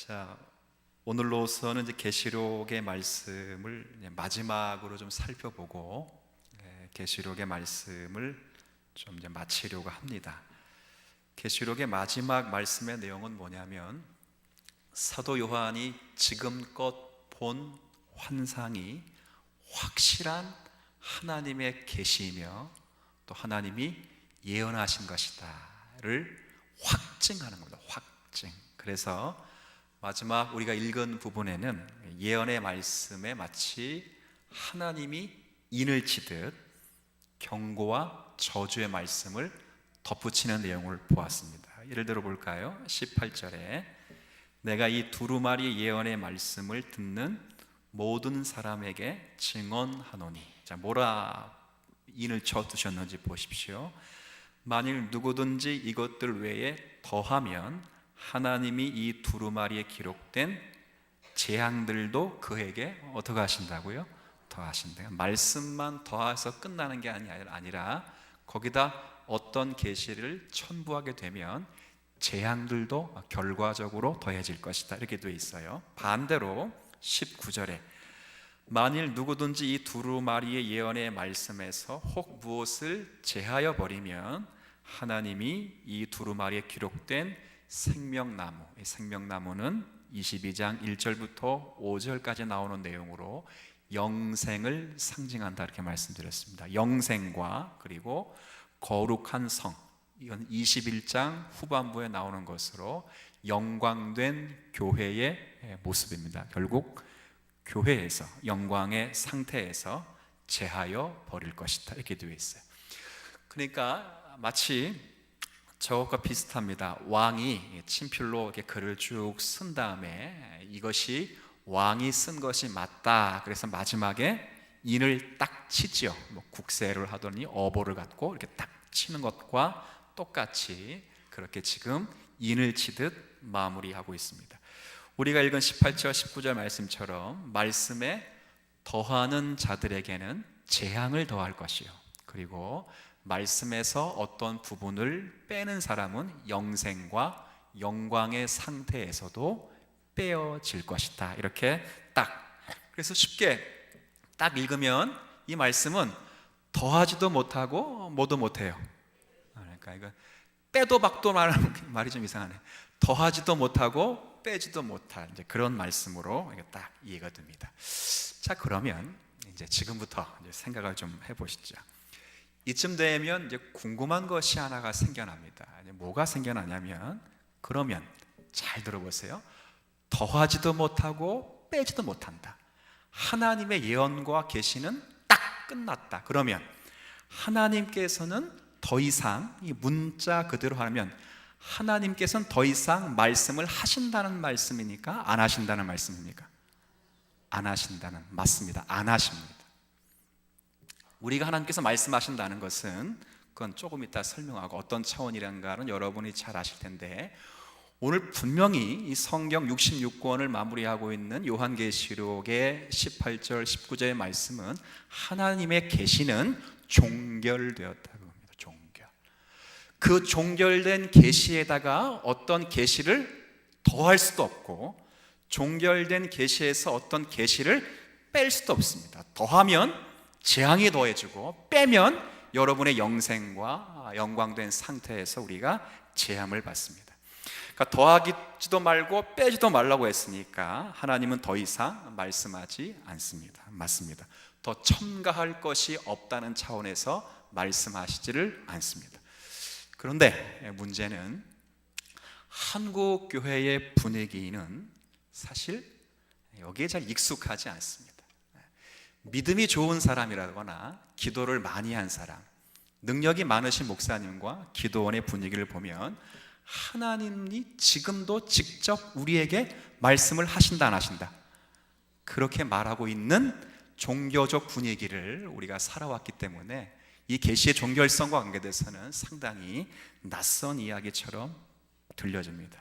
자, 오늘로서는 이제 계시록의 말씀을 이제 마지막으로 좀 살펴보고 계시록의 말씀을 좀 이제 마치려고 합니다. 계시록의 마지막 말씀의 내용은 뭐냐면 사도 요한이 지금껏 본 환상이 확실한 하나님의 계시이며 또 하나님이 예언하신 것이다를 확증하는 겁니다. 확증. 그래서 마지막 우리가 읽은 부분에는 예언의 말씀에 마치 하나님이 인을 치듯 경고와 저주의 말씀을 덧붙이는 내용을 보았습니다. 예를 들어 볼까요? 18절에 내가 이 두루마리 예언의 말씀을 듣는 모든 사람에게 증언하노니. 자, 뭐라 인을 쳐 두셨는지 보십시오. 만일 누구든지 이것들 외에 더하면 하나님이 이 두루마리에 기록된 재앙들도 그에게 어떻게 하신다고요? 더하신다. 말씀만 더해서 끝나는 게 아니라 거기다 어떤 계시를 첨부하게 되면 재앙들도 결과적으로 더해질 것이다, 이렇게 되어 있어요. 반대로 19절에 만일 누구든지 이 두루마리의 예언의 말씀에서 혹 무엇을 제하여 버리면 하나님이 이 두루마리에 기록된 생명나무, 이 생명나무는 22장 1절부터 5절까지 나오는 내용으로 영생을 상징한다, 이렇게 말씀드렸습니다. 영생과 그리고 거룩한 성, 이건 21장 후반부에 나오는 것으로 영광된 교회의 모습입니다. 결국 교회에서, 영광의 상태에서 제하여 버릴 것이다, 이렇게 되어 있어요. 그러니까 마치 저것과 비슷합니다. 왕이 친필로 이렇게 글을 쭉 쓴 다음에 이것이 왕이 쓴 것이 맞다, 그래서 마지막에 인을 딱 치죠. 국세를 하더니 어보를 갖고 이렇게 딱 치는 것과 똑같이 그렇게 지금 인을 치듯 마무리하고 있습니다. 우리가 읽은 18절 19절 말씀처럼 말씀에 더하는 자들에게는 재앙을 더할 것이요, 그리고 말씀에서 어떤 부분을 빼는 사람은 영생과 영광의 상태에서도 빼어질 것이다, 이렇게 딱. 그래서 쉽게 딱 읽으면 이 말씀은 더하지도 못하고 뭐도 못해요. 그러니까 이거 빼도 박도 말하는 말이 좀 이상하네. 더하지도 못하고 빼지도 못할 이제 그런 말씀으로 딱 이해가 됩니다. 자, 그러면 이제 지금부터 이제 생각을 좀 해보시죠. 이쯤 되면 이제 궁금한 것이 하나가 생겨납니다. 뭐가 생겨나냐면, 그러면 잘 들어보세요. 더하지도 못하고 빼지도 못한다. 하나님의 예언과 계시는 딱 끝났다. 그러면 하나님께서는 더 이상, 이 문자 그대로 하면 하나님께서는 더 이상 말씀을 하신다는 말씀입니까? 안 하신다는 말씀입니까? 안 하신다는, 맞습니다. 안 하십니다. 우리가 하나님께서 말씀하신다는 것은 그건 조금 이따 설명하고 어떤 차원이란가는 여러분이 잘 아실 텐데, 오늘 분명히 이 성경 66권을 마무리하고 있는 요한계시록의 18절 19절의 말씀은 하나님의 계시는 종결되었다고 합니다. 종결. 그 종결된 계시에다가 어떤 계시를 더할 수도 없고, 종결된 계시에서 어떤 계시를 뺄 수도 없습니다. 더하면 재앙이 더해지고 빼면 여러분의 영생과 영광된 상태에서 우리가 재앙을 받습니다. 그러니까 더하지도 말고 빼지도 말라고 했으니까 하나님은 더 이상 말씀하지 않습니다. 맞습니다. 더 첨가할 것이 없다는 차원에서 말씀하시지를 않습니다. 그런데 문제는 한국 교회의 분위기는 사실 여기에 잘 익숙하지 않습니다. 믿음이 좋은 사람이라거나 기도를 많이 한 사람, 능력이 많으신 목사님과 기도원의 분위기를 보면 하나님이 지금도 직접 우리에게 말씀을 하신다 안 하신다, 그렇게 말하고 있는 종교적 분위기를 우리가 살아왔기 때문에 이 계시의 종결성과 관계돼서는 상당히 낯선 이야기처럼 들려집니다.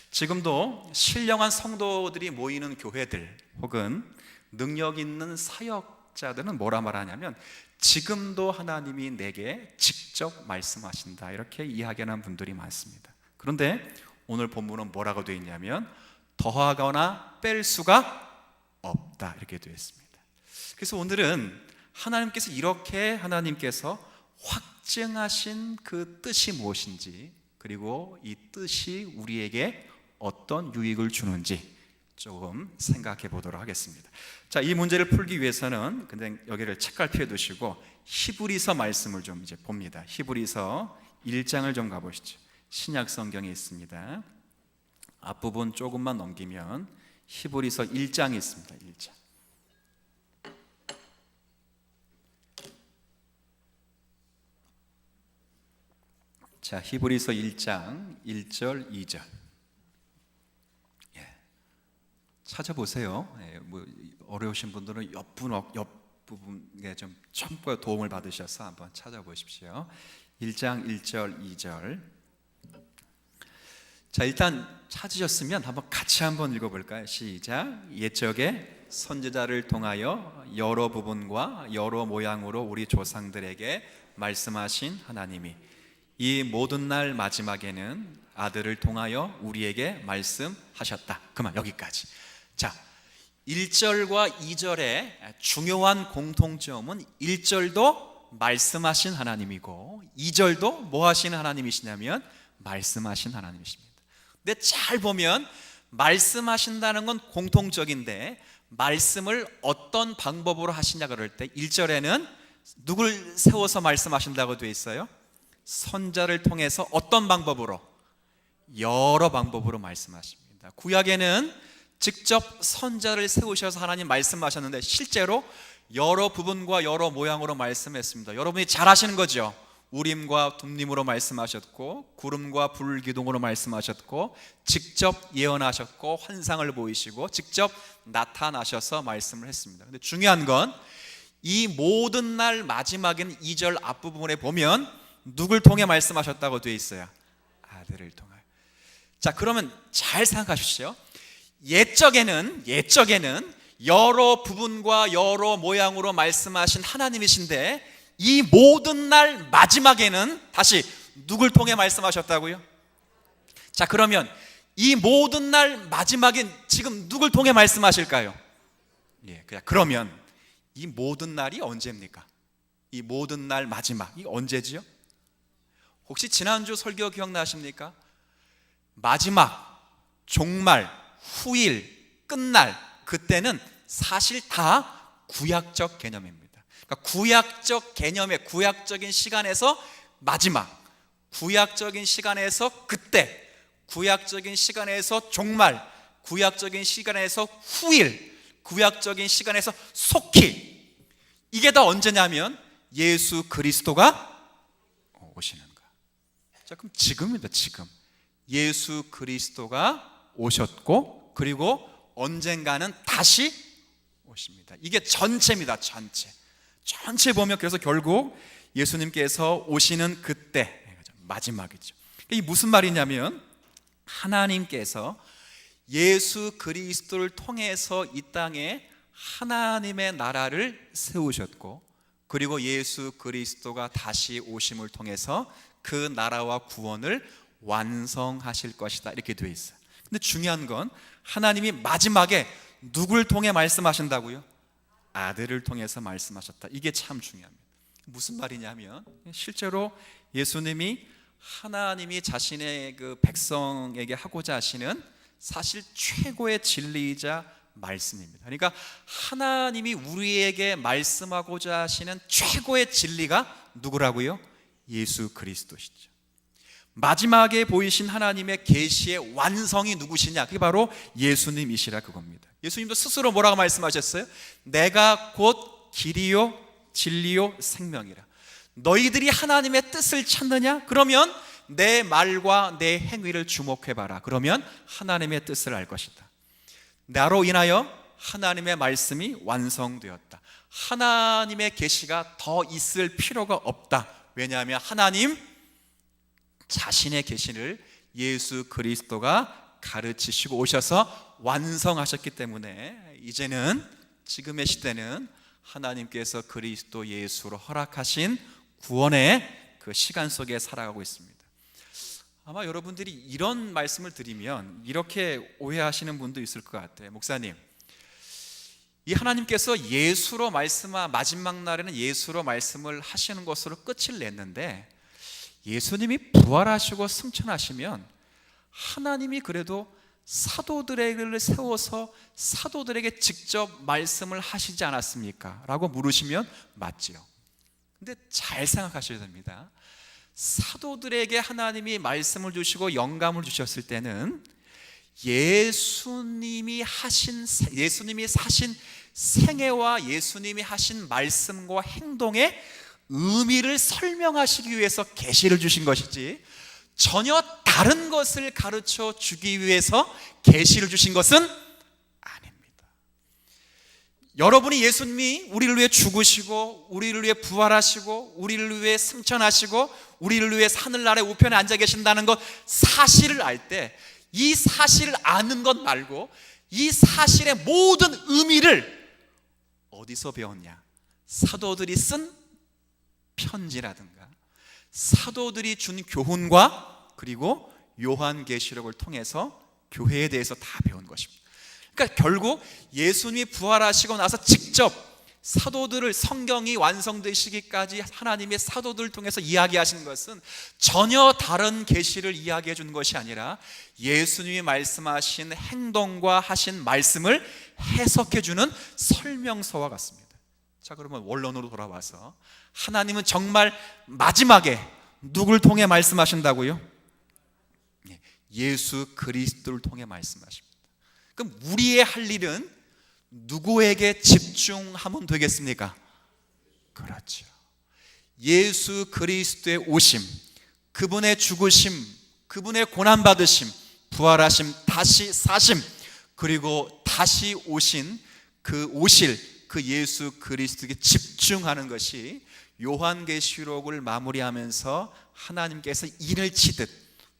지금도 신령한 성도들이 모이는 교회들 혹은 능력 있는 사역자들은 뭐라 말하냐면 지금도 하나님이 내게 직접 말씀하신다, 이렇게 이야기하는 분들이 많습니다. 그런데 오늘 본문은 뭐라고 되어 있냐면 더하거나 뺄 수가 없다, 이렇게 되어 있습니다. 그래서 오늘은 하나님께서 확증하신 그 뜻이 무엇인지, 그리고 이 뜻이 우리에게 어떤 유익을 주는지 조금 생각해 보도록 하겠습니다. 자, 이 문제를 풀기 위해서는 근데 여기를 책갈피해 두시고 히브리서 말씀을 좀 이제 봅니다. 히브리서 1장을 좀 가보시죠. 신약 성경에 있습니다. 앞부분 조금만 넘기면 히브리서 1장이 있습니다. 1장. 자, 히브리서 1장 1절 2절. 찾아보세요. 뭐 어려우신 분들은 옆부분에 좀 참고 도움을 받으셔서 한번 찾아보십시오. 1장 1절 2절. 자, 일단 찾으셨으면 한번 같이 한번 읽어볼까요? 시작. 옛적에 선지자를 통하여 여러 부분과 여러 모양으로 우리 조상들에게 말씀하신 하나님이 이 모든 날 마지막에는 아들을 통하여 우리에게 말씀하셨다. 그만, 여기까지. 자, 1절과 2절의 중요한 공통점은 1절도 말씀하신 하나님이고 2절도 뭐 하시는 하나님이시냐면 말씀하신 하나님이십니다. 근데 잘 보면 말씀하신다는 건 공통적인데 말씀을 어떤 방법으로 하시냐 그럴 때 1절에는 누굴 세워서 말씀하신다고 되어 있어요? 선자를 통해서 어떤 방법으로? 여러 방법으로 말씀하십니다. 구약에는 직접 선자를 세우셔서 하나님 말씀하셨는데 실제로 여러 부분과 여러 모양으로 말씀했습니다. 여러분이 잘 아시는 거죠. 우림과 둠림으로 말씀하셨고 구름과 불 기둥으로 말씀하셨고 직접 예언하셨고 환상을 보이시고 직접 나타나셔서 말씀을 했습니다. 근데 중요한 건 이 모든 날 마지막인 2절 앞부분에 보면 누굴 통해 말씀하셨다고 되어 있어요? 아들을 통하여. 자, 그러면 잘 생각하십시오. 옛적에는 여러 부분과 여러 모양으로 말씀하신 하나님이신데 이 모든 날 마지막에는 다시 누굴 통해 말씀하셨다고요? 자, 그러면 이 모든 날 마지막엔 지금 누굴 통해 말씀하실까요? 그러면 이 모든 날이 언제입니까? 이 모든 날 마지막이 언제지요? 혹시 지난주 설교 기억나십니까? 마지막, 종말, 후일, 끝날, 그때는 사실 다 구약적 개념입니다. 그러니까 구약적 개념의 구약적인 시간에서 마지막, 구약적인 시간에서 그때, 구약적인 시간에서 종말, 구약적인 시간에서 후일, 구약적인 시간에서 속히, 이게 다 언제냐면 예수 그리스도가 오시는 거. 자, 그럼 지금입니다. 지금 예수 그리스도가 오셨고 그리고 언젠가는 다시 오십니다. 이게 전체입니다. 전체 보면 그래서 결국 예수님께서 오시는 그때 마지막이죠. 이게 무슨 말이냐면 하나님께서 예수 그리스도를 통해서 이 땅에 하나님의 나라를 세우셨고 그리고 예수 그리스도가 다시 오심을 통해서 그 나라와 구원을 완성하실 것이다, 이렇게 되어 있어요. 근데 중요한 건 하나님이 마지막에 누굴 통해 말씀하신다고요? 아들을 통해서 말씀하셨다. 이게 참 중요합니다. 무슨 말이냐면 실제로 예수님이 하나님이 자신의 그 백성에게 하고자 하시는 사실 최고의 진리이자 말씀입니다. 그러니까 하나님이 우리에게 말씀하고자 하시는 최고의 진리가 누구라고요? 예수 그리스도시죠. 마지막에 보이신 하나님의 계시의 완성이 누구시냐? 그게 바로 예수님이시라 그겁니다. 예수님도 스스로 뭐라고 말씀하셨어요? 내가 곧 길이요 진리요 생명이라. 너희들이 하나님의 뜻을 찾느냐? 그러면 내 말과 내 행위를 주목해봐라. 그러면 하나님의 뜻을 알 것이다. 나로 인하여 하나님의 말씀이 완성되었다. 하나님의 계시가 더 있을 필요가 없다. 왜냐하면 하나님 자신의 계시를 예수 그리스도가 가르치시고 오셔서 완성하셨기 때문에 이제는 지금의 시대는 하나님께서 그리스도 예수로 허락하신 구원의 그 시간 속에 살아가고 있습니다. 아마 여러분들이 이런 말씀을 드리면 이렇게 오해하시는 분도 있을 것 같아요. 목사님, 이 하나님께서 예수로 마지막 날에는 예수로 말씀을 하시는 것으로 끝을 냈는데, 예수님이 부활하시고 승천하시면 하나님이 그래도 사도들을 세워서 사도들에게 직접 말씀을 하시지 않았습니까? 라고 물으시면 맞지요. 근데 잘 생각하셔야 됩니다. 사도들에게 하나님이 말씀을 주시고 영감을 주셨을 때는 예수님이 사신 생애와 예수님이 하신 말씀과 행동의 의미를 설명하시기 위해서 계시를 주신 것이지, 전혀 다른 것을 가르쳐 주기 위해서 계시를 주신 것은 아닙니다. 여러분이 예수님이 우리를 위해 죽으시고 우리를 위해 부활하시고 우리를 위해 승천하시고 우리를 위해 하늘나라의 우편에 앉아 계신다는 것 사실을 알 때, 이 사실을 아는 것 말고 이 사실의 모든 의미를 어디서 배웠냐? 사도들이 쓴 편지라든가 사도들이 준 교훈과 그리고 요한계시록을 통해서 교회에 대해서 다 배운 것입니다. 그러니까 결국 예수님이 부활하시고 나서 직접 사도들을, 성경이 완성되시기까지 하나님의 사도들을 통해서 이야기하신 것은 전혀 다른 계시를 이야기해 주는 것이 아니라 예수님이 말씀하신 행동과 하신 말씀을 해석해 주는 설명서와 같습니다. 자, 그러면 원론으로 돌아와서, 하나님은 정말 마지막에 누굴 통해 말씀하신다고요? 예수 그리스도를 통해 말씀하십니다. 그럼 우리의 할 일은 누구에게 집중하면 되겠습니까? 그렇죠. 예수 그리스도의 오심, 그분의 죽으심, 그분의 고난받으심, 부활하심, 다시 사심, 그리고 다시 오실 그 예수 그리스도에게 집중하는 것이 요한계시록을 마무리하면서 하나님께서 인을 치듯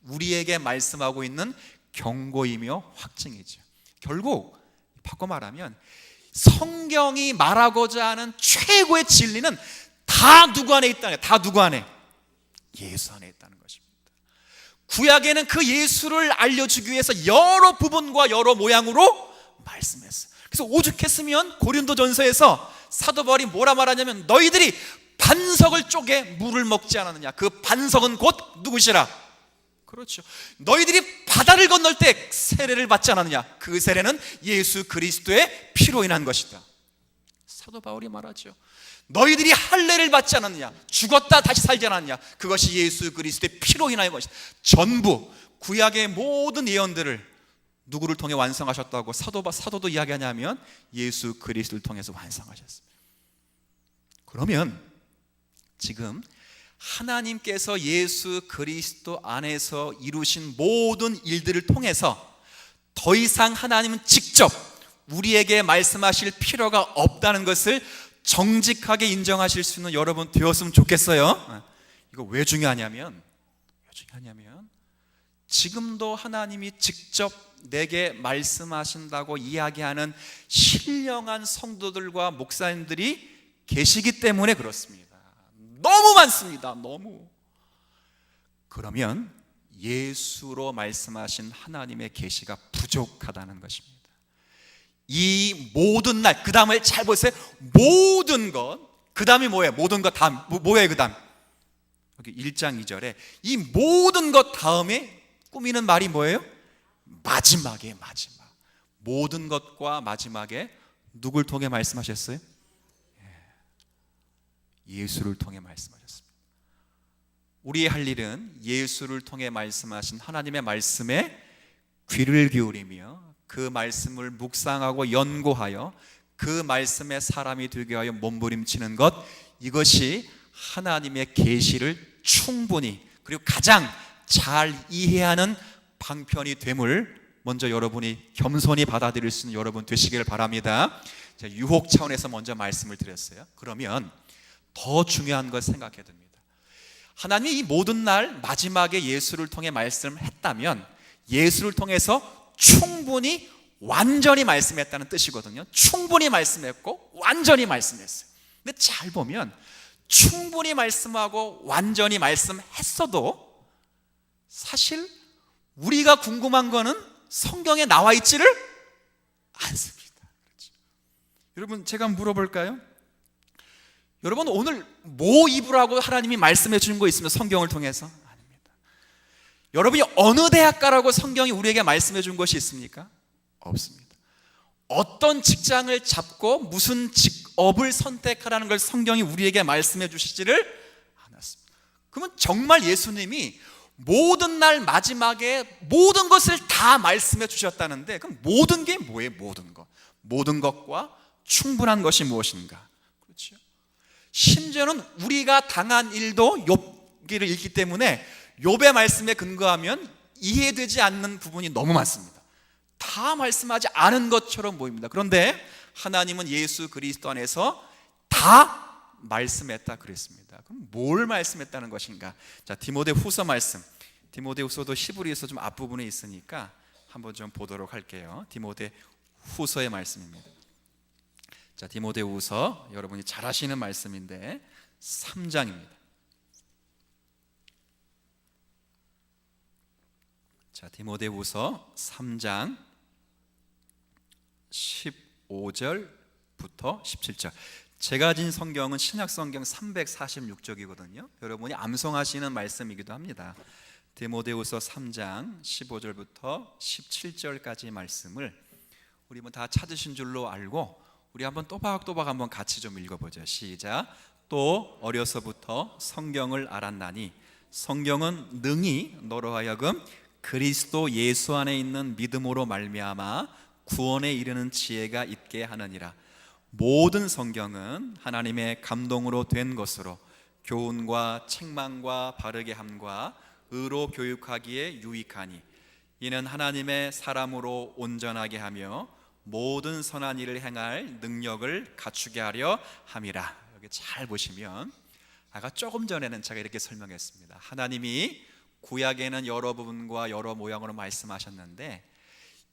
우리에게 말씀하고 있는 경고이며 확증이죠. 결국 바꿔 말하면 성경이 말하고자 하는 최고의 진리는 다 누구 안에 있다는 거예요. 다 누구 안에? 예수 안에 있다는 것입니다. 구약에는 그 예수를 알려주기 위해서 여러 부분과 여러 모양으로 말씀했어요. 그래서 오죽했으면 고린도전서에서 사도 바울이 뭐라 말하냐면, 너희들이 반석을 쪼개 물을 먹지 않았느냐. 그 반석은 곧 누구시라? 그렇죠. 너희들이 바다를 건널 때 세례를 받지 않았느냐. 그 세례는 예수 그리스도의 피로 인한 것이다. 사도 바울이 말하죠. 너희들이 할례를 받지 않았느냐. 죽었다 다시 살지 않았느냐. 그것이 예수 그리스도의 피로 인한 것이다. 전부 구약의 모든 예언들을 누구를 통해 완성하셨다고 사도도 이야기하냐면 예수 그리스도를 통해서 완성하셨습니다. 그러면 지금 하나님께서 예수 그리스도 안에서 이루신 모든 일들을 통해서 더 이상 하나님은 직접 우리에게 말씀하실 필요가 없다는 것을 정직하게 인정하실 수 있는 여러분 되었으면 좋겠어요. 이거 왜 중요하냐면 지금도 하나님이 직접 내게 말씀하신다고 이야기하는 신령한 성도들과 목사님들이 계시기 때문에 그렇습니다. 너무 많습니다. 너무. 그러면 예수로 말씀하신 하나님의 계시가 부족하다는 것입니다. 이 모든 날, 그 다음을 잘 보세요. 모든 것, 그 다음이 뭐예요? 모든 것 다음, 뭐예요 그 다음? 여기 1장 2절에 이 모든 것 다음에 꾸미는 말이 뭐예요? 마지막에 마지막. 모든 것과 마지막에 누굴 통해 말씀하셨어요? 예수를 통해 말씀하셨습니다. 우리의 할 일은 예수를 통해 말씀하신 하나님의 말씀에 귀를 기울이며 그 말씀을 묵상하고 연구하여 그 말씀의 사람이 되게 하여 몸부림치는 것, 이것이 하나님의 계시를 충분히 그리고 가장 잘 이해하는 방편이 됨을 먼저 여러분이 겸손히 받아들일 수 있는 여러분 되시기를 바랍니다. 제가 유혹 차원에서 먼저 말씀을 드렸어요. 그러면 더 중요한 걸 생각해야 됩니다. 하나님이 이 모든 날 마지막에 예수를 통해 말씀했다면 예수를 통해서 충분히 완전히 말씀했다는 뜻이거든요. 충분히 말씀했고 완전히 말씀했어요. 근데 잘 보면 충분히 말씀하고 완전히 말씀했어도 사실 우리가 궁금한 거는 성경에 나와 있지를 않습니다. 그렇죠? 여러분, 제가 물어볼까요? 여러분, 오늘 뭐 입으라고 하나님이 말씀해 주는 거 있으면 성경을 통해서? 아닙니다. 여러분이 어느 대학 가라고 성경이 우리에게 말씀해 준 것이 있습니까? 없습니다. 어떤 직장을 잡고 무슨 직업을 선택하라는 걸 성경이 우리에게 말씀해 주시지를 않았습니다. 그러면 정말 예수님이 모든 날 마지막에 모든 것을 다 말씀해 주셨다는데, 그럼 모든 게 뭐예요? 모든 것. 모든 것과 충분한 것이 무엇인가? 그렇죠? 심지어는 우리가 당한 일도 욥기를 읽기 때문에 욥의 말씀에 근거하면 이해되지 않는 부분이 너무 많습니다. 다 말씀하지 않은 것처럼 보입니다. 그런데 하나님은 예수 그리스도 안에서 다 말씀했다 그랬습니다. 그럼 뭘 말씀했다는 것인가? 자, 디모데후서 말씀. 디모데후서도 히브리서 좀 앞부분에 있으니까 한번 좀 보도록 할게요. 디모데후서의 말씀입니다. 자, 디모데후서 여러분이 잘 아시는 말씀인데 3장입니다. 자, 디모데후서 3장 15절부터 17절. 제가 가진 성경은 신약성경 346쪽이거든요. 여러분이 암송하시는 말씀이기도 합니다. 디모데후서 3장 15절부터 17절까지 말씀을 우리 다 찾으신 줄로 알고 우리 한번 또박또박 한번 같이 좀 읽어보죠. 시작. 또 어려서부터 성경을 알았나니 성경은 능히 너로 하여금 그리스도 예수 안에 있는 믿음으로 말미암아 구원에 이르는 지혜가 있게 하느니라. 모든 성경은 하나님의 감동으로 된 것으로 교훈과 책망과 바르게 함과 의로 교육하기에 유익하니 이는 하나님의 사람으로 온전하게 하며 모든 선한 일을 행할 능력을 갖추게 하려 함이라. 여기 잘 보시면 아까 조금 전에는 제가 이렇게 설명했습니다. 하나님이 구약에는 여러 부분과 여러 모양으로 말씀하셨는데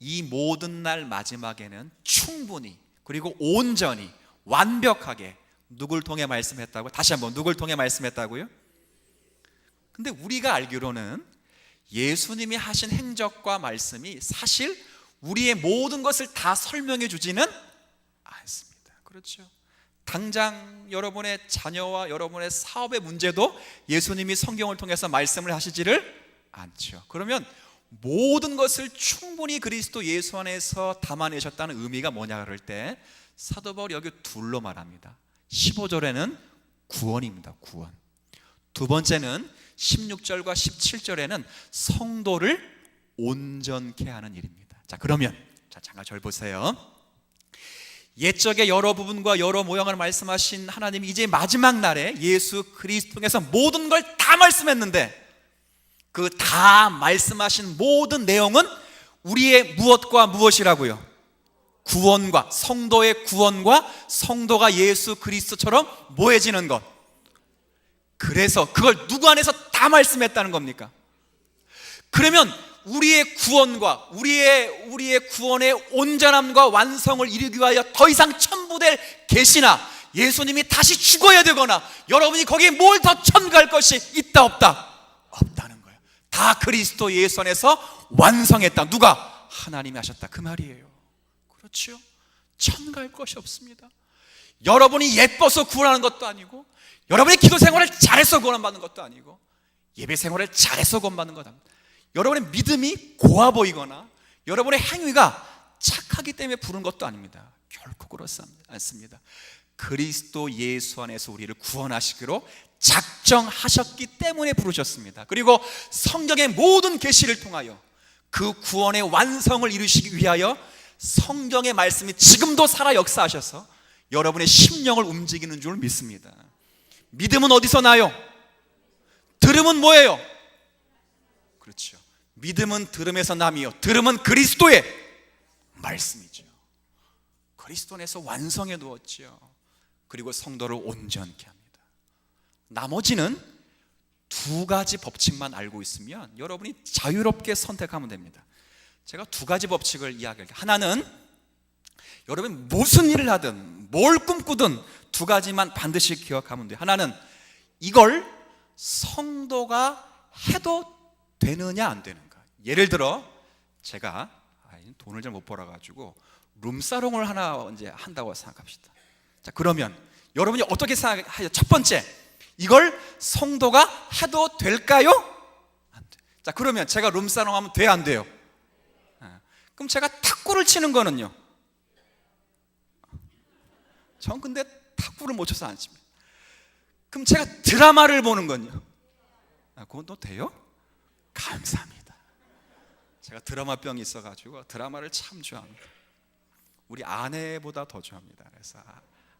이 모든 날 마지막에는 충분히 그리고 온전히 완벽하게 누굴 통해 말씀했다고? 다시 한번, 누굴 통해 말씀했다고요? 근데 우리가 알기로는 예수님이 하신 행적과 말씀이 사실 우리의 모든 것을 다 설명해 주지는 않습니다. 그렇죠? 당장 여러분의 자녀와 여러분의 사업의 문제도 예수님이 성경을 통해서 말씀을 하시지를 않죠. 그러면 모든 것을 충분히 그리스도 예수 안에서 담아내셨다는 의미가 뭐냐 그럴 때 사도 바울이 여기 둘로 말합니다. 15절에는 구원입니다. 구원. 두 번째는 16절과 17절에는 성도를 온전케 하는 일입니다. 자, 그러면 잠깐 절 보세요. 옛적의 여러 부분과 여러 모양을 말씀하신 하나님이 이제 마지막 날에 예수 그리스도 통해서 모든 걸 다 말씀했는데 그 다 말씀하신 모든 내용은 우리의 무엇과 무엇이라고요? 구원과, 성도의 구원과 성도가 예수 그리스도처럼 모여지는 것. 그래서 그걸 누구 안에서 다 말씀했다는 겁니까? 그러면 우리의 구원과 우리의 구원의 온전함과 완성을 이루기 위하여 더 이상 첨부될 계시나 예수님이 다시 죽어야 되거나 여러분이 거기에 뭘 더 첨가할 것이 있다 없다? 없다는 거예요. 다 그리스도 예수 안에서 완성했다. 누가? 하나님이 하셨다. 그 말이에요. 그렇죠? 첨가할 것이 없습니다. 여러분이 예뻐서 구원하는 것도 아니고 여러분의 기도 생활을 잘해서 구원받는 것도 아니고 예배 생활을 잘해서 구원받는 것도 아닙니다. 여러분의 믿음이 고와 보이거나 여러분의 행위가 착하기 때문에 부른 것도 아닙니다. 결코 그렇지 않습니다. 그리스도 예수 안에서 우리를 구원하시기로 작정하셨기 때문에 부르셨습니다. 그리고 성경의 모든 계시를 통하여 그 구원의 완성을 이루시기 위하여 성경의 말씀이 지금도 살아 역사하셔서 여러분의 심령을 움직이는 줄 믿습니다. 믿음은 어디서 나요? 들음은 뭐예요? 그렇죠. 믿음은 들음에서 남이요 들음은 그리스도의 말씀이죠. 그리스도 안에서 완성해 두었죠. 그리고 성도를 온전케 합니다. 나머지는 두 가지 법칙만 알고 있으면 여러분이 자유롭게 선택하면 됩니다. 제가 두 가지 법칙을 이야기할게요. 하나는 여러분이 무슨 일을 하든 뭘 꿈꾸든 두 가지만 반드시 기억하면 돼요. 하나는 이걸 성도가 해도 되느냐 안 되는가? 예를 들어 제가 돈을 잘 못 벌어가지고 룸사롱을 하나 이제 한다고 생각합시다. 자, 그러면 여러분이 어떻게 생각하죠? 첫 번째, 이걸 성도가 해도 될까요? 안 돼. 자, 그러면 제가 룸사롱 하면 돼요, 안 돼요? 그럼 제가 탁구를 치는 거는요? 전 근데 탁구를 못 쳐서 안 칩니다. 그럼 제가 드라마를 보는 건요? 그건 또 돼요? 감사합니다. 제가 드라마병이 있어가지고 드라마를 참 좋아합니다. 우리 아내보다 더 좋아합니다. 그래서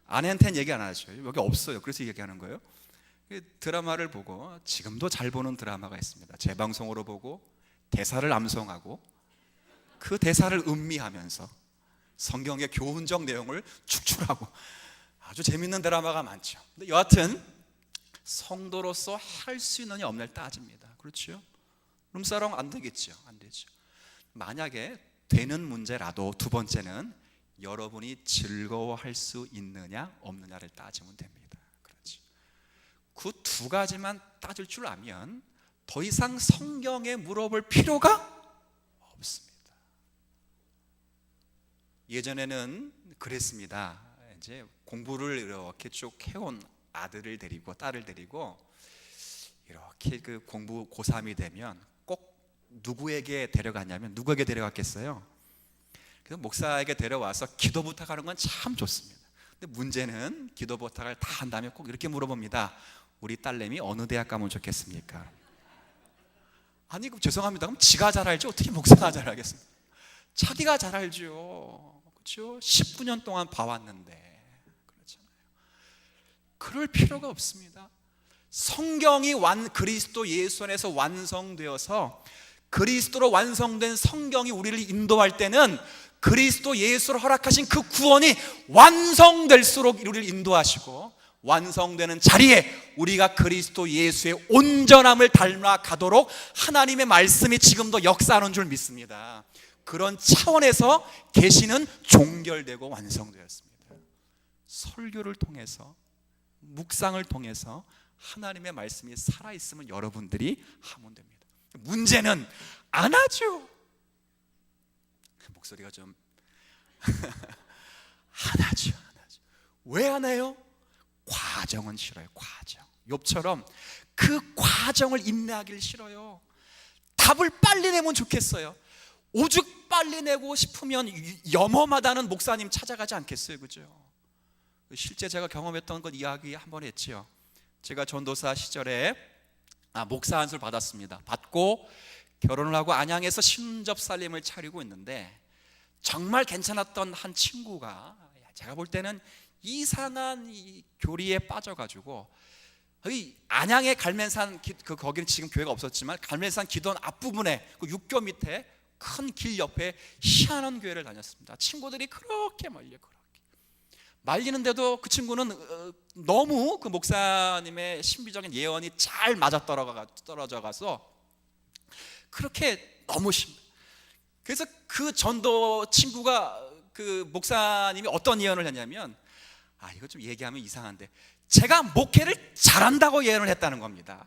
아내한테는 얘기 안 하죠. 여기 없어요. 그래서 얘기하는 거예요. 드라마를 보고, 지금도 잘 보는 드라마가 있습니다. 재방송으로 보고 대사를 암송하고 그 대사를 음미하면서 성경의 교훈적 내용을 축출하고 아주 재밌는 드라마가 많죠. 근데 여하튼 성도로서 할 수 있느냐 없느냐를 따집니다. 그렇죠? 룸사롱 안 되겠죠. 안 되죠. 만약에 되는 문제라도 두 번째는 여러분이 즐거워할 수 있느냐 없느냐를 따지면 됩니다. 그렇죠. 그 두 가지만 따질 줄 알면 더 이상 성경에 물어볼 필요가 없습니다. 예전에는 그랬습니다. 이제 공부를 이렇게 쭉 해온 아들을 데리고 딸을 데리고 이렇게 그 공부 고3이 되면 꼭 누구에게 데려갔냐면, 누구에게 데려갔겠어요? 그래서 목사에게 데려와서 기도 부탁하는 건 참 좋습니다. 근데 문제는 기도 부탁을 다 한 다음에 꼭 이렇게 물어봅니다. 우리 딸내미 어느 대학 가면 좋겠습니까? 아니, 그럼 죄송합니다. 그럼 지가 잘 알지 어떻게 목사가 잘 알겠습니까? 자기가 잘 알죠. 그렇죠? 19년 동안 봐왔는데. 그렇잖아요. 그럴 필요가 없습니다. 성경이 그리스도 예수 안에서 완성되어서 그리스도로 완성된 성경이 우리를 인도할 때는 그리스도 예수로 허락하신 그 구원이 완성될수록 우리를 인도하시고, 완성되는 자리에 우리가 그리스도 예수의 온전함을 닮아가도록 하나님의 말씀이 지금도 역사하는 줄 믿습니다. 그런 차원에서 계시는 종결되고 완성되었습니다. 설교를 통해서, 묵상을 통해서 하나님의 말씀이 살아있으면 여러분들이 하면 됩니다. 문제는 안 하죠. 목소리가 좀 안 하죠. 왜 안 해요? 과정은 싫어요. 과정. 욥처럼 그 과정을 인내하기를 싫어요. 답을 빨리 내면 좋겠어요. 오죽 빨리 내고 싶으면 염험하다는 목사님 찾아가지 않겠어요? 그죠? 실제 제가 경험했던 것 이야기 한번 했지요. 제가 전도사 시절에 목사 안수를 받았습니다. 받고 결혼을 하고 안양에서 신접 살림을 차리고 있는데, 정말 괜찮았던 한 친구가 제가 볼 때는 이상한 이 교리에 빠져가지고, 안양의 갈매산, 거기는 지금 교회가 없었지만 갈매산 기도원 앞부분에 그 육교 밑에 큰 길 옆에 희한한 교회를 다녔습니다. 친구들이 그렇게 말리는데도 그 친구는 너무 그 목사님의 신비적인 예언이 잘 맞아 떨어져 가서 그렇게 너무 그래서 그 전도 친구가, 그 목사님이 어떤 예언을 했냐면, 이거 좀 얘기하면 이상한데, 제가 목회를 잘한다고 예언을 했다는 겁니다.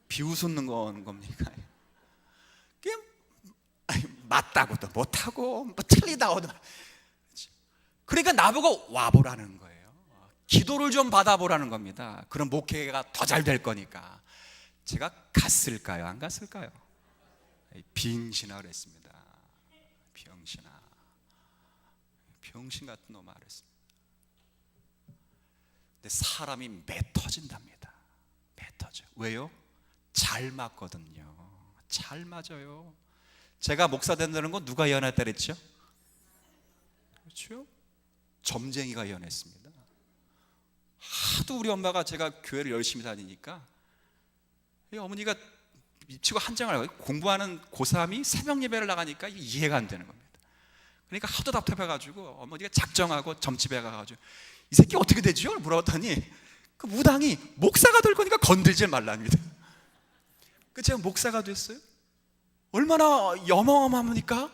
비웃는 겁니까? 맞다고도 못하고 뭐 틀리다고도. 그러니까 나보고 와보라는 거예요. 기도를 좀 받아보라는 겁니다. 그럼 목회가 더 잘 될 거니까. 제가 갔을까요? 안 갔을까요? 빙신아 그랬습니다. 병신 같은 놈 그랬습니다. 근데 사람이 매 터진답니다. 매 터져. 왜요? 잘 맞거든요. 잘 맞아요. 제가 목사 된다는 건 누가 예언했다 그랬죠? 그렇죠? 점쟁이가 예언했습니다. 하도 우리 엄마가, 제가 교회를 열심히 다니니까 어머니가 미치고 한장을 하고, 공부하는 고3이 새벽 예배를 나가니까 이해가 안 되는 겁니다. 그러니까 하도 답답해가지고 어머니가 작정하고 점집에 가가지고 이 새끼 어떻게 되죠? 물어봤더니 그 무당이 목사가 될 거니까 건들지 말랍니다. 그 제가 목사가 됐어요. 얼마나 어마어마합니까?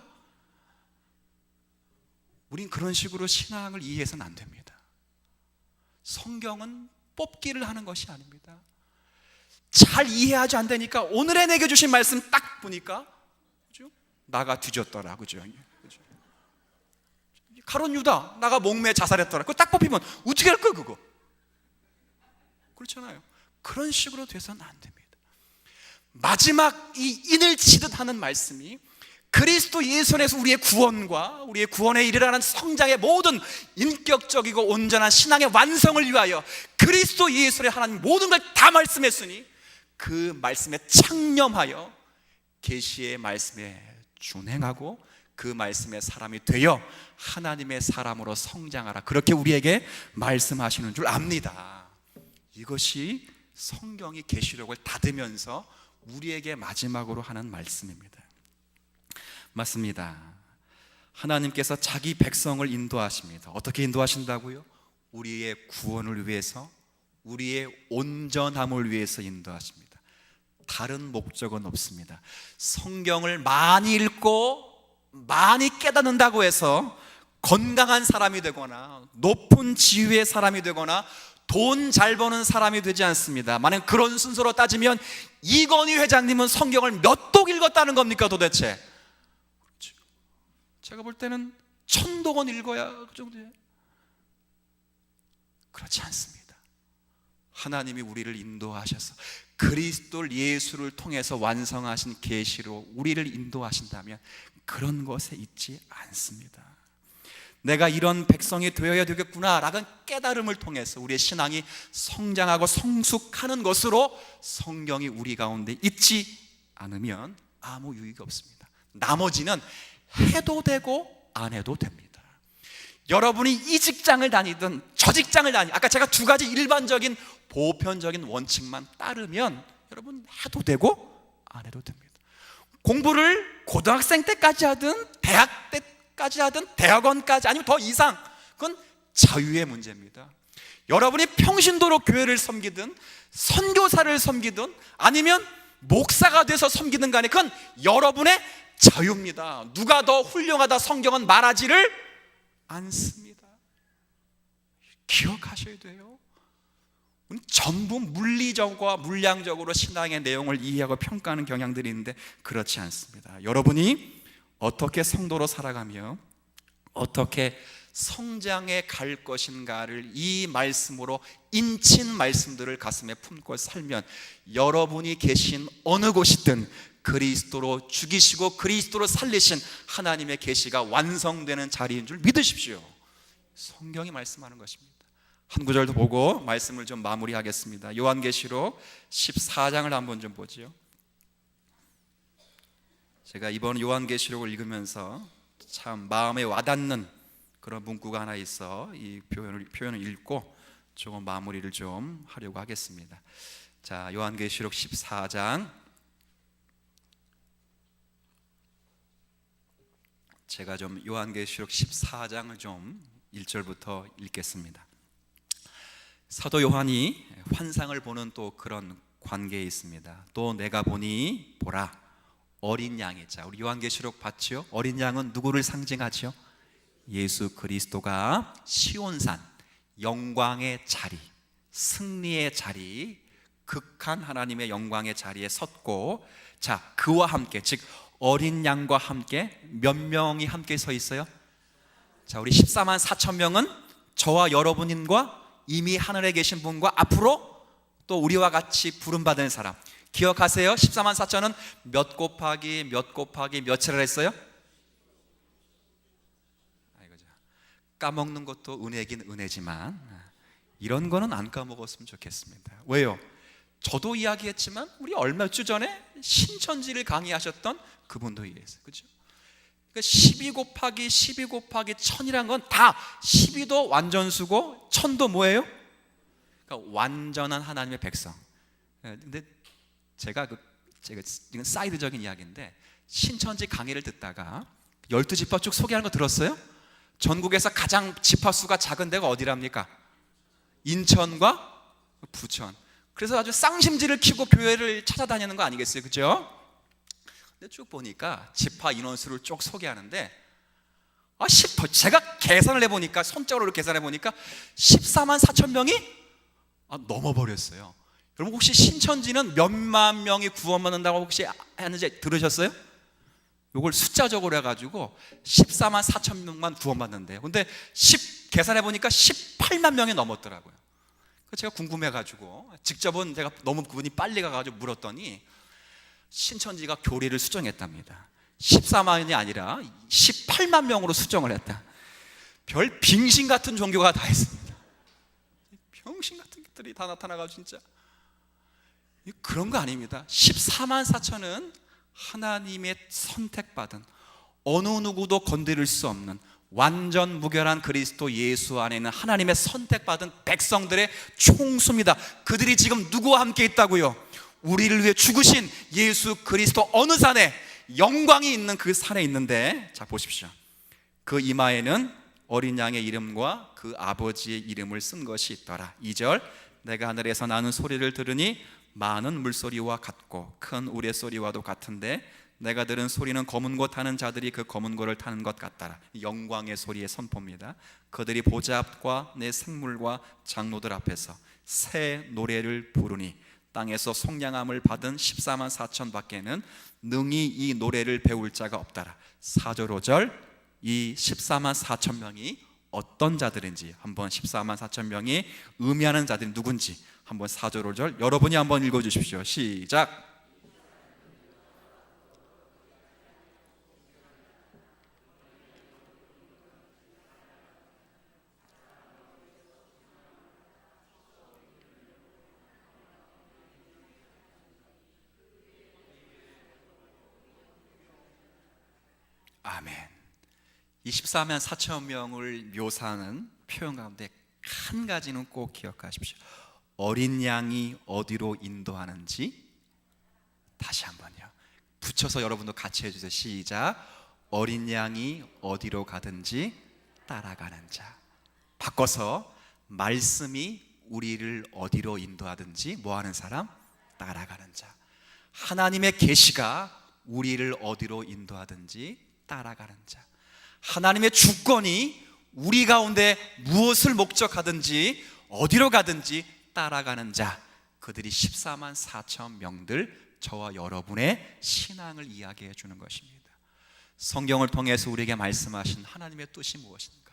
우린 그런 식으로 신앙을 이해해서는 안 됩니다. 성경은 뽑기를 하는 것이 아닙니다. 잘 이해하지 않다니까 오늘의 내게 주신 말씀 딱 보니까 그죠? 나가 뒤졌더라. 그죠? 가룟 유다 나가 목매에 자살했더라. 그거 딱 뽑히면 어떻게 할 거야 그거? 그렇잖아요. 그런 식으로 돼서는 안 됩니다. 마지막 이 인을 치듯 하는 말씀이 그리스도 예수 안에서 우리의 구원과 우리의 구원에 이르라는 성장의 모든 인격적이고 온전한 신앙의 완성을 위하여 그리스도 예수 안에 하나님 모든 걸 다 말씀했으니 그 말씀에 창념하여 계시의 말씀에 준행하고 그 말씀의 사람이 되어 하나님의 사람으로 성장하라, 그렇게 우리에게 말씀하시는 줄 압니다. 이것이 성경이 계시록을 닫으면서 우리에게 마지막으로 하는 말씀입니다. 맞습니다. 하나님께서 자기 백성을 인도하십니다. 어떻게 인도하신다고요? 우리의 구원을 위해서, 우리의 온전함을 위해서 인도하십니다. 다른 목적은 없습니다. 성경을 많이 읽고 많이 깨닫는다고 해서 건강한 사람이 되거나 높은 지위의 사람이 되거나 돈 잘 버는 사람이 되지 않습니다. 만약 그런 순서로 따지면 이건희 회장님은 성경을 몇 독 읽었다는 겁니까 도대체? 제가 볼 때는 1000독은 읽어야 그 정도예요. 그렇지 않습니다. 하나님이 우리를 인도하셔서 그리스도 예수를 통해서 완성하신 계시로 우리를 인도하신다면 그런 것에 있지 않습니다. 내가 이런 백성이 되어야 되겠구나 라는 깨달음을 통해서 우리의 신앙이 성장하고 성숙하는 것으로 성경이 우리 가운데 있지 않으면 아무 유익이 없습니다. 나머지는 해도 되고 안 해도 됩니다. 여러분이 이 직장을 다니든 저 직장을 다니든 아까 제가 두 가지 일반적인 보편적인 원칙만 따르면 여러분 해도 되고 안 해도 됩니다. 공부를 고등학생 때까지 하든 대학 때까지 하든 대학원까지 아니면 더 이상, 그건 자유의 문제입니다. 여러분이 평신도로 교회를 섬기든 선교사를 섬기든 아니면 목사가 돼서 섬기든 간에 그건 여러분의 자유입니다. 누가 더 훌륭하다 성경은 말하지를 않습니다. 기억하셔야 돼요. 전부 물리적과 물량적으로 신앙의 내용을 이해하고 평가하는 경향들이 있는데 그렇지 않습니다. 여러분이 어떻게 성도로 살아가며 어떻게 성장해 갈 것인가를 이 말씀으로 인친 말씀들을 가슴에 품고 살면 여러분이 계신 어느 곳이든 그리스도로 죽이시고 그리스도로 살리신 하나님의 계시가 완성되는 자리인 줄 믿으십시오. 성경이 말씀하는 것입니다. 한 구절 더 보고 말씀을 좀 마무리하겠습니다. 요한계시록 14장을 한번 좀 보지요. 제가 이번 요한계시록을 읽으면서 참 마음에 와닿는 그런 문구가 하나 있어 이 표현을 읽고 조금 마무리를 좀 하려고 하겠습니다. 자, 요한계시록 14장, 제가 좀 요한계시록 14장을 좀 1절부터 읽겠습니다. 사도 요한이 환상을 보는 또 그런 관계에 있습니다. 또 내가 보니 보라 어린 양의 자, 우리 요한계시록 봤죠? 어린 양은 누구를 상징하죠? 예수 그리스도가 시온산 영광의 자리, 승리의 자리, 극한 하나님의 영광의 자리에 섰고, 자, 그와 함께, 즉 어린 양과 함께 몇 명이 함께 서 있어요? 자, 우리 14만 4천 명은 저와 여러분과 이미 하늘에 계신 분과 앞으로 또 우리와 같이 부름받은 사람. 기억하세요? 14만 4천은 몇 곱하기 몇이라 했어요? 아이고, 까먹는 것도 은혜긴 은혜지만 이런 거는 안 까먹었으면 좋겠습니다. 왜요? 저도 이야기했지만 우리 얼마 주 전에 신천지를 강의하셨던 그분도 이해했어요. 그렇죠? 그러니까 12 곱하기 1000이란 건 다 12도 완전수고 1000도 뭐예요? 그러니까 완전한 하나님의 백성. 근데 제가 이건 사이드적인 이야기인데 신천지 강의를 듣다가 12지파 쭉 소개하는 거 들었어요? 전국에서 가장 지파 수가 작은 데가 어디랍니까? 인천과 부천. 그래서 아주 쌍심지를 키고 교회를 찾아다니는 거 아니겠어요? 그죠? 근데 쭉 보니까 지파 인원수를 쭉 소개하는데 제가 계산을 해보니까 손적으로 계산해보니까 14만 4천 명이 넘어버렸어요. 여러분 혹시 신천지는 몇만 명이 구원받는다고 혹시 하는지 들으셨어요? 이걸 숫자적으로 해가지고 14만 4천 명만 구원받는데요. 근데 계산해보니까 18만 명이 넘었더라고요. 제가 궁금해가지고 직접은 제가 너무 그분이 빨리 가가지고 물었더니 신천지가 교리를 수정했답니다. 14만이 아니라 18만 명으로 수정을 했다. 별 빙신 같은 종교가 다 있습니다. 병신 같은 것들이 다 나타나가지고 진짜 그런 거 아닙니다. 14만 4천은 하나님의 선택받은 어느 누구도 건드릴 수 없는 완전 무결한 그리스도 예수 안에 있는 하나님의 선택받은 백성들의 총수입니다. 그들이 지금 누구와 함께 있다고요? 우리를 위해 죽으신 예수 그리스도 어느 산에, 영광이 있는 그 산에 있는데, 자 보십시오. 그 이마에는 어린 양의 이름과 그 아버지의 이름을 쓴 것이 있더라. 2절, 내가 하늘에서 나는 소리를 들으니 많은 물소리와 같고 큰 우레소리와도 같은데 내가 들은 소리는 검은 고 타는 자들이 그 검은 고를 타는 것 같더라. 영광의 소리의 선포입니다. 그들이 보좌 앞과 내 생물과 장로들 앞에서 새 노래를 부르니 땅에서 속량함을 받은 14만 4천 밖에는 능히 이 노래를 배울 자가 없더라. 4절 5절, 이 14만 4천 명이 어떤 자들인지, 한번 14만 4천 명이 의미하는 자들이 누군지 한번 4절 5절 여러분이 한번 읽어주십시오. 시작. 아멘. 24만 4천 명을 묘사하는 표현 가운데 한 가지는 꼭 기억하십시오. 어린 양이 어디로 인도하는지, 다시 한번요, 붙여서 여러분도 같이 해주세요. 시작. 어린 양이 어디로 가든지 따라가는 자. 바꿔서 말씀이 우리를 어디로 인도하든지 뭐하는 사람? 따라가는 자. 하나님의 계시가 우리를 어디로 인도하든지 따라가는 자. 하나님의 주권이 우리 가운데 무엇을 목적하든지 어디로 가든지 따라가는 자. 그들이 14만 4천 명들, 저와 여러분의 신앙을 이야기해 주는 것입니다. 성경을 통해서 우리에게 말씀하신 하나님의 뜻이 무엇인가?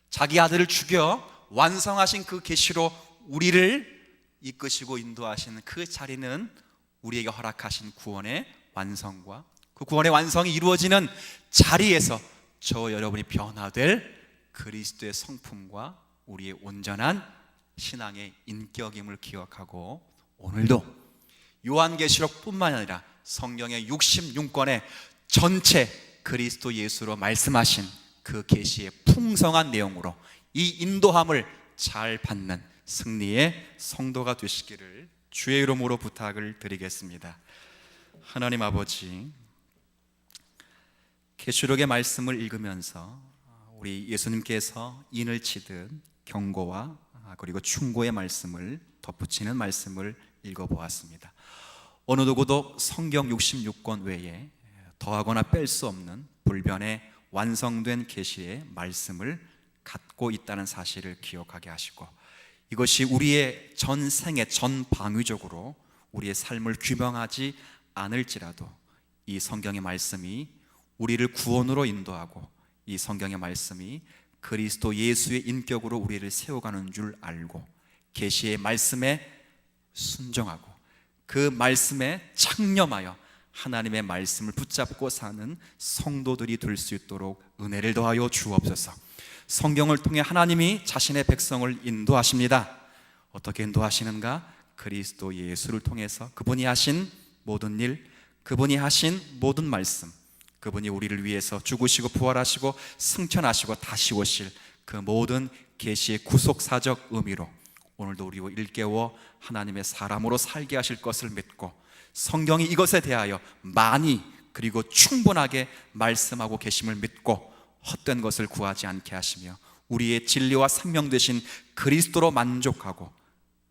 자기 아들을 죽여 완성하신 그 계시로 우리를 이끄시고 인도하시는 그 자리는 우리에게 허락하신 구원의 완성과 그 구원의 완성이 이루어지는 자리에서 저 여러분이 변화될 그리스도의 성품과 우리의 온전한 신앙의 인격임을 기억하고, 오늘도 요한계시록뿐만 아니라 성경의 66권의 전체 그리스도 예수로 말씀하신 그 계시의 풍성한 내용으로 이 인도함을 잘 받는 승리의 성도가 되시기를 주의 이름으로 부탁을 드리겠습니다. 하나님 아버지, 계시록의 말씀을 읽으면서 우리 예수님께서 인을 치듯 경고와 그리고 충고의 말씀을 덧붙이는 말씀을 읽어보았습니다. 어느 누구도 성경 66권 외에 더하거나 뺄 수 없는 불변의 완성된 계시의 말씀을 갖고 있다는 사실을 기억하게 하시고, 이것이 우리의 전생의 전방위적으로 우리의 삶을 규명하지 않을지라도 이 성경의 말씀이 우리를 구원으로 인도하고 이 성경의 말씀이 그리스도 예수의 인격으로 우리를 세워가는 줄 알고 계시의 말씀에 순종하고 그 말씀에 창념하여 하나님의 말씀을 붙잡고 사는 성도들이 될 수 있도록 은혜를 더하여 주옵소서. 성경을 통해 하나님이 자신의 백성을 인도하십니다. 어떻게 인도하시는가? 그리스도 예수를 통해서 그분이 하신 모든 일, 그분이 하신 모든 말씀, 그분이 우리를 위해서 죽으시고 부활하시고 승천하시고 다시 오실 그 모든 계시의 구속사적 의미로 오늘도 우리를 일깨워 하나님의 사람으로 살게 하실 것을 믿고, 성경이 이것에 대하여 많이 그리고 충분하게 말씀하고 계심을 믿고 헛된 것을 구하지 않게 하시며 우리의 진리와 생명 되신 그리스도로 만족하고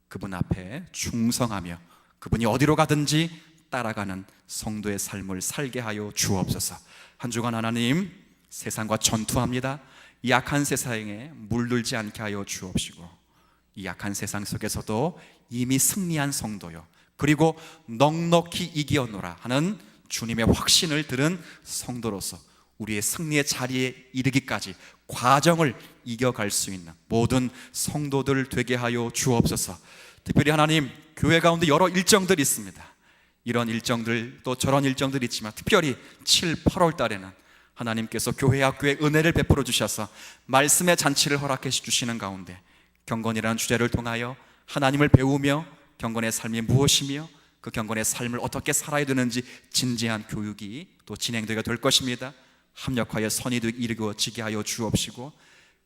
그분 앞에 충성하며 그분이 어디로 가든지 따라가는 성도의 삶을 살게 하여 주옵소서. 한 주간 하나님, 세상과 전투합니다. 이 약한 세상에 물들지 않게 하여 주옵시고 이 약한 세상 속에서도 이미 승리한 성도요, 그리고 넉넉히 이기었노라 하는 주님의 확신을 들은 성도로서 우리의 승리의 자리에 이르기까지 과정을 이겨갈 수 있는 모든 성도들 되게 하여 주옵소서. 특별히 하나님, 교회 가운데 여러 일정들이 있습니다. 이런 일정들 또 저런 일정들이 있지만 특별히 7, 8월 달에는 하나님께서 교회 학교에 은혜를 베풀어 주셔서 말씀의 잔치를 허락해 주시는 가운데 경건이라는 주제를 통하여 하나님을 배우며 경건의 삶이 무엇이며 그 경건의 삶을 어떻게 살아야 되는지 진지한 교육이 또 진행되게 될 것입니다. 합력하여 선이 이루어지게 하여 주옵시고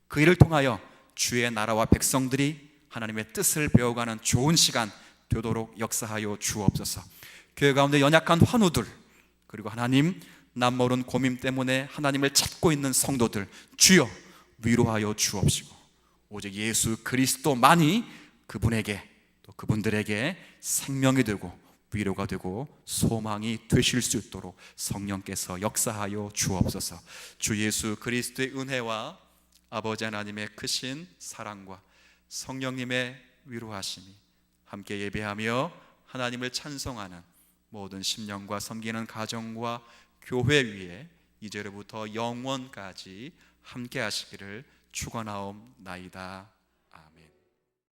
그 일을 통하여 주의 나라와 백성들이 하나님의 뜻을 배워가는 좋은 시간 되도록 역사하여 주옵소서. 교회 가운데 연약한 환우들, 그리고 하나님 남모른 고민 때문에 하나님을 찾고 있는 성도들, 주여 위로하여 주옵시고 오직 예수 그리스도만이 그분에게 또 그분들에게 생명이 되고 위로가 되고 소망이 되실 수 있도록 성령께서 역사하여 주옵소서. 주 예수 그리스도의 은혜와 아버지 하나님의 크신 사랑과 성령님의 위로하심이 함께 예배하며 하나님을 찬송하는 모든 심령과 섬기는 가정과 교회 위에 이제로부터 영원까지 함께 하시기를 축원하옵나이다.